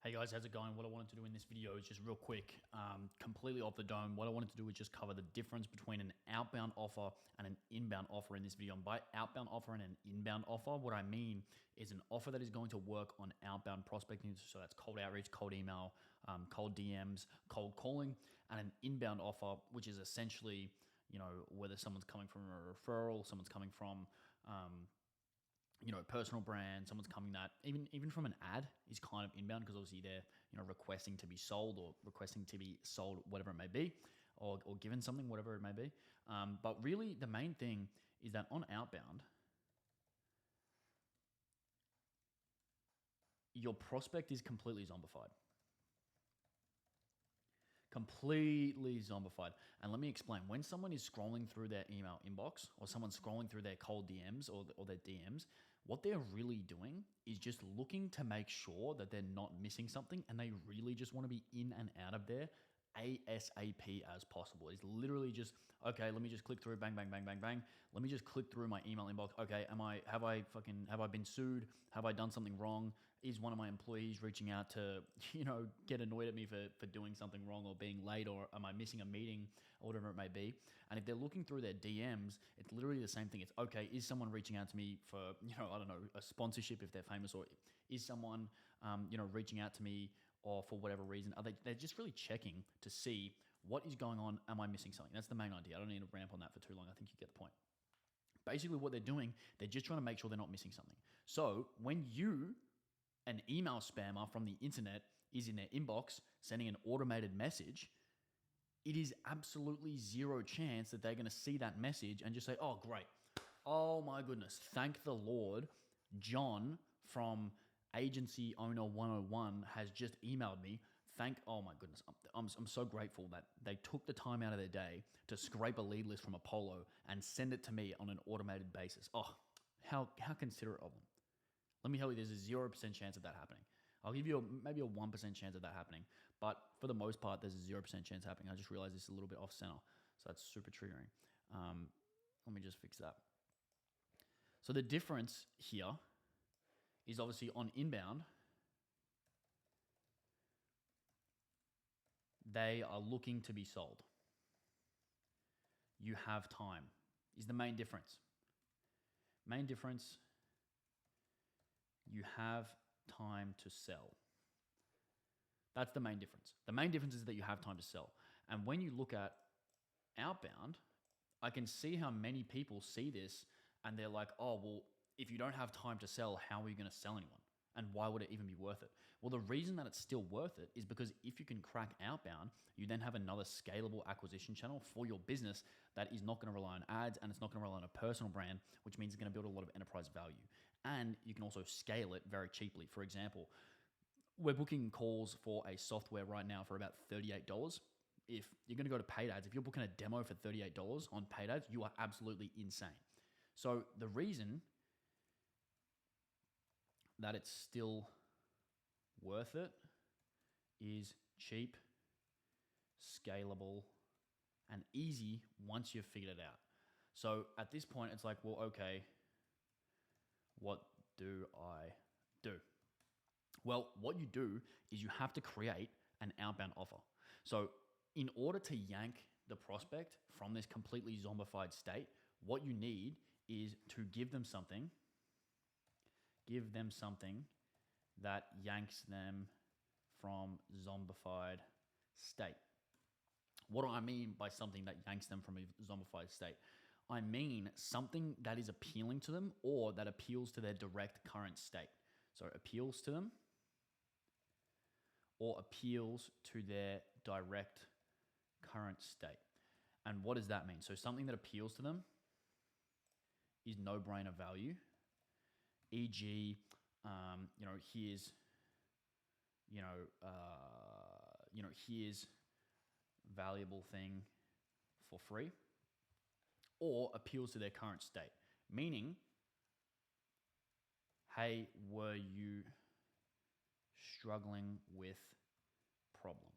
Hey guys, how's it going? What I wanted to do in this video is just real quick, completely off the dome. What I wanted to do is just cover the difference between an outbound offer and an inbound offer in this video. And by outbound offer and an inbound offer, what I mean is an offer that is going to work on outbound prospecting. So that's cold outreach, cold email, cold DMs, cold calling, and an inbound offer, which is essentially, whether someone's coming from a referral, someone's coming from, personal brand, someone's coming that even from an ad is kind of inbound because obviously they're, requesting to be sold or requesting to be sold, whatever it may be, or given something, whatever it may be. But really the main thing is that on outbound, your prospect is completely zombified. Completely zombified. And let me explain. When someone is scrolling through their email inbox or someone's scrolling through their cold DMs or their DMs, what they're really doing is just looking to make sure that they're not missing something, and they really just want to be in and out of there ASAP as possible. It's literally just, okay, let me just click through, bang, bang, bang, bang, bang. Let me just click through my email inbox. Okay, have I been sued? Have I done something wrong? Is one of my employees reaching out to, get annoyed at me for doing something wrong or being late, or am I missing a meeting or whatever it may be? And if they're looking through their DMs, it's literally the same thing. It's, okay, is someone reaching out to me for, I don't know, a sponsorship if they're famous, or is someone, reaching out to me or for whatever reason? They're just really checking to see what is going on. Am I missing something? That's the main idea. I don't need to ramp on that for too long. I think you get the point. Basically what they're doing, they're just trying to make sure they're not missing something. So when an email spammer from the internet is in their inbox sending an automated message, it is absolutely zero chance that they're going to see that message and just say, oh, great. Oh my goodness. Thank the Lord. John from Agency Owner 101 has just emailed me. Oh my goodness. I'm so grateful that they took the time out of their day to scrape a lead list from Apollo and send it to me on an automated basis. Oh, how considerate of them. Let me tell you, there's a 0% chance of that happening. I'll give you maybe a 1% chance of that happening. But for the most part, there's a 0% chance happening. I just realized this is a little bit off center. So that's super triggering. Let me just fix that. So the difference here is obviously on inbound, they are looking to be sold. You have time is the main difference. Main difference, you have time to sell. That's the main difference. The main difference is that you have time to sell. And when you look at outbound, I can see how many people see this and they're like, oh, well, if you don't have time to sell, how are you going to sell anyone? And why would it even be worth it? Well, the reason that it's still worth it is because if you can crack outbound, you then have another scalable acquisition channel for your business that is not going to rely on ads, and it's not going to rely on a personal brand, which means it's going to build a lot of enterprise value. And you can also scale it very cheaply. For example, we're booking calls for a software right now for about $38. If you're going to go to paid ads, if you're booking a demo for $38 on paid ads, you are absolutely insane. So the reason that it's still worth it is cheap, scalable, and easy once you've figured it out. So at this point, it's like, well, okay, what do I do? Well, what you do is you have to create an outbound offer. So in order to yank the prospect from this completely zombified state, what you need is to give them something that yanks them from zombified state. What do I mean by something that yanks them from a zombified state? I mean something that is appealing to them or that appeals to their direct current state. So appeals to them or appeals to their direct current state. And what does that mean? So something that appeals to them is no-brainer value. E.g., here's valuable thing for free, or appeals to their current state, meaning, hey, were you struggling with problem?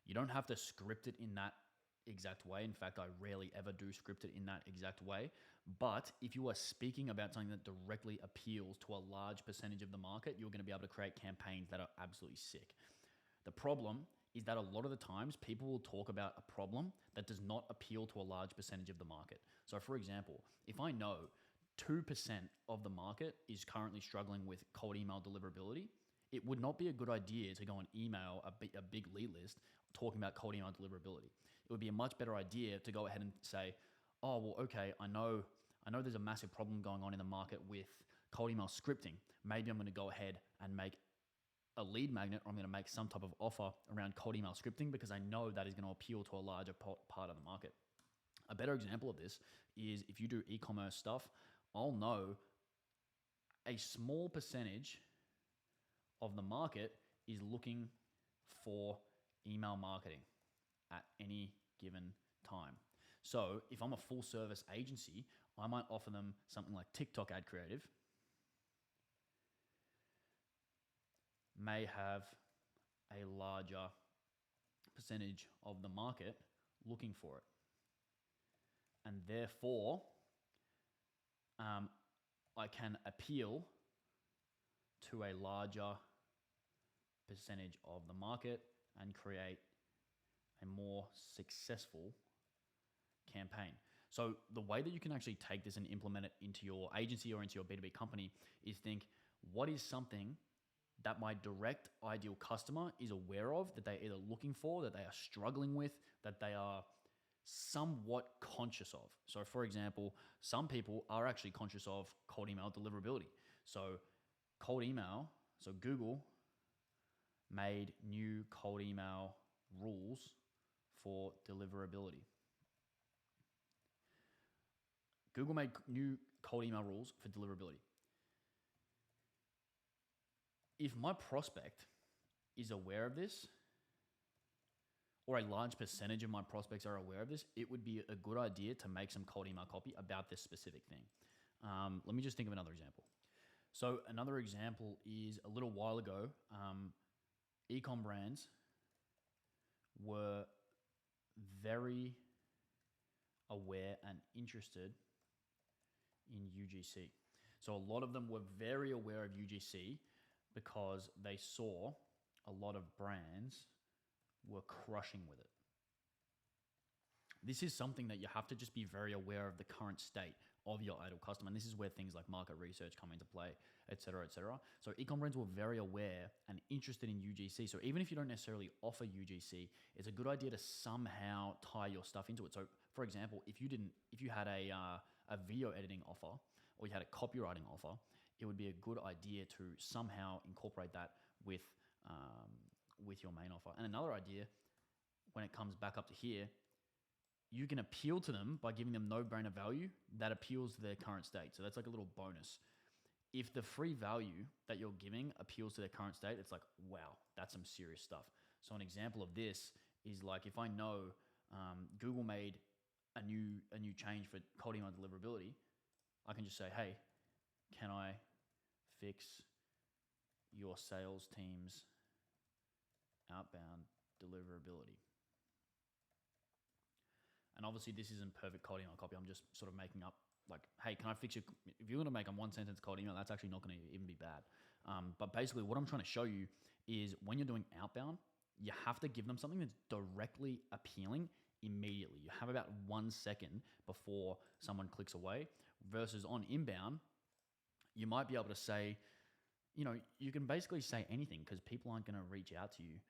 You don't have to script it in that exact way. In fact, I rarely ever do script it in that exact way. But if you are speaking about something that directly appeals to a large percentage of the market, you're going to be able to create campaigns that are absolutely sick. The problem is that a lot of the times people will talk about a problem that does not appeal to a large percentage of the market. So, for example, if I know 2% of the market is currently struggling with cold email deliverability, it would not be a good idea to go and email a big lead list talking about cold email deliverability. It would be a much better idea to go ahead and say, oh, well, okay, I know there's a massive problem going on in the market with cold email scripting. Maybe I'm going to go ahead and make a lead magnet, or I'm going to make some type of offer around cold email scripting because I know that is going to appeal to a larger part of the market. A better example of this is if you do e-commerce stuff, I'll know a small percentage of the market is looking for email marketing at any given time. So if I'm a full service agency, I might offer them something like TikTok ad creative, may have a larger percentage of the market looking for it. And therefore, I can appeal to a larger percentage of the market and create a more successful campaign. So the way that you can actually take this and implement it into your agency or into your B2B company is think, what is something that my direct ideal customer is aware of, that they're either looking for, that they are struggling with, that they are somewhat conscious of. So for example, some people are actually conscious of cold email deliverability. So cold email, so Google made new cold email rules for deliverability. Google made new cold email rules for deliverability. If my prospect is aware of this, or a large percentage of my prospects are aware of this, it would be a good idea to make some cold email copy about this specific thing. Let me just think of another example. So another example is a little while ago, e-com brands were very aware and interested in UGC. So a lot of them were very aware of UGC because they saw a lot of brands were crushing with it. This is something that you have to just be very aware of the current state of your ideal customer. And this is where things like market research come into play, et cetera, et cetera. So e-com brands were very aware and interested in UGC. So even if you don't necessarily offer UGC, it's a good idea to somehow tie your stuff into it. So for example, if you had a video editing offer, or you had a copywriting offer, it would be a good idea to somehow incorporate that with your main offer. And another idea, when it comes back up to here, you can appeal to them by giving them no-brainer value that appeals to their current state. So that's like a little bonus. If the free value that you're giving appeals to their current state, it's like, wow, that's some serious stuff. So an example of this is like if I know Google made a new change for cold email deliverability, I can just say, hey, can I fix your sales team's outbound deliverability? And obviously this isn't perfect cold email copy. I'm just sort of making up like, hey, can I fix your, if you're going to make a one sentence cold email, that's actually not going to even be bad. But basically what I'm trying to show you is when you're doing outbound, you have to give them something that's directly appealing immediately. You have about 1 second before someone clicks away, versus on inbound, you might be able to say, you can basically say anything because people aren't going to reach out to you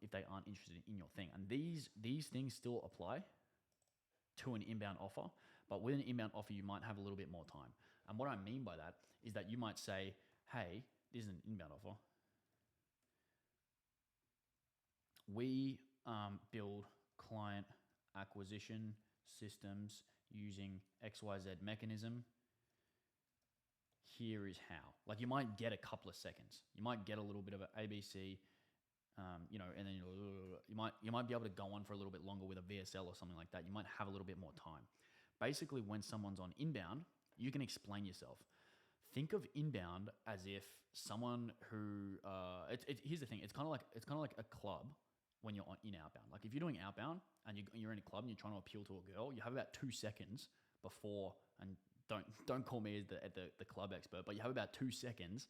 if they aren't interested in your thing. And these things still apply to an inbound offer, but with an inbound offer, you might have a little bit more time. And what I mean by that is that you might say, hey, this is an inbound offer. We build client acquisition systems using XYZ mechanism. Here is how. Like you might get a couple of seconds. You might get a little bit of an ABC, and then you might be able to go on for a little bit longer with a VSL or something like that. You might have a little bit more time. Basically, when someone's on inbound, you can explain yourself. Think of inbound as if someone who here's the thing. It's kind of like a club when you're in outbound. Like if you're doing outbound and you're in a club and you're trying to appeal to a girl, you have about 2 seconds before, and don't call me as the club expert, but you have about 2 seconds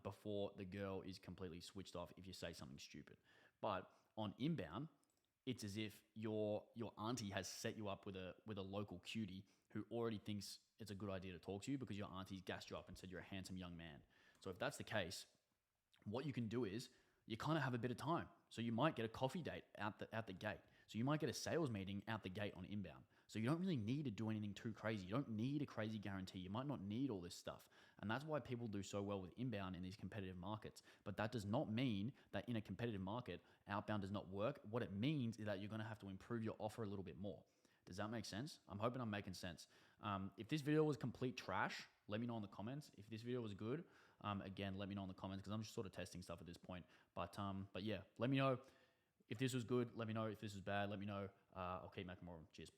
before the girl is completely switched off if you say something stupid. But on inbound, it's as if your auntie has set you up with a local cutie who already thinks it's a good idea to talk to you because your auntie's gassed you up and said you're a handsome young man. So if that's the case, what you can do is you kind of have a bit of time. So you might get a coffee date out the gate. So you might get a sales meeting out the gate on inbound. So you don't really need to do anything too crazy. You don't need a crazy guarantee. You might not need all this stuff. And that's why people do so well with inbound in these competitive markets. But that does not mean that in a competitive market, outbound does not work. What it means is that you're going to have to improve your offer a little bit more. Does that make sense? I'm hoping I'm making sense. If this video was complete trash, let me know in the comments. If this video was good, again, let me know in the comments because I'm just sort of testing stuff at this point. But yeah, let me know if this was good. Let me know if this was bad. Let me know. I'll keep making more of them. Cheers.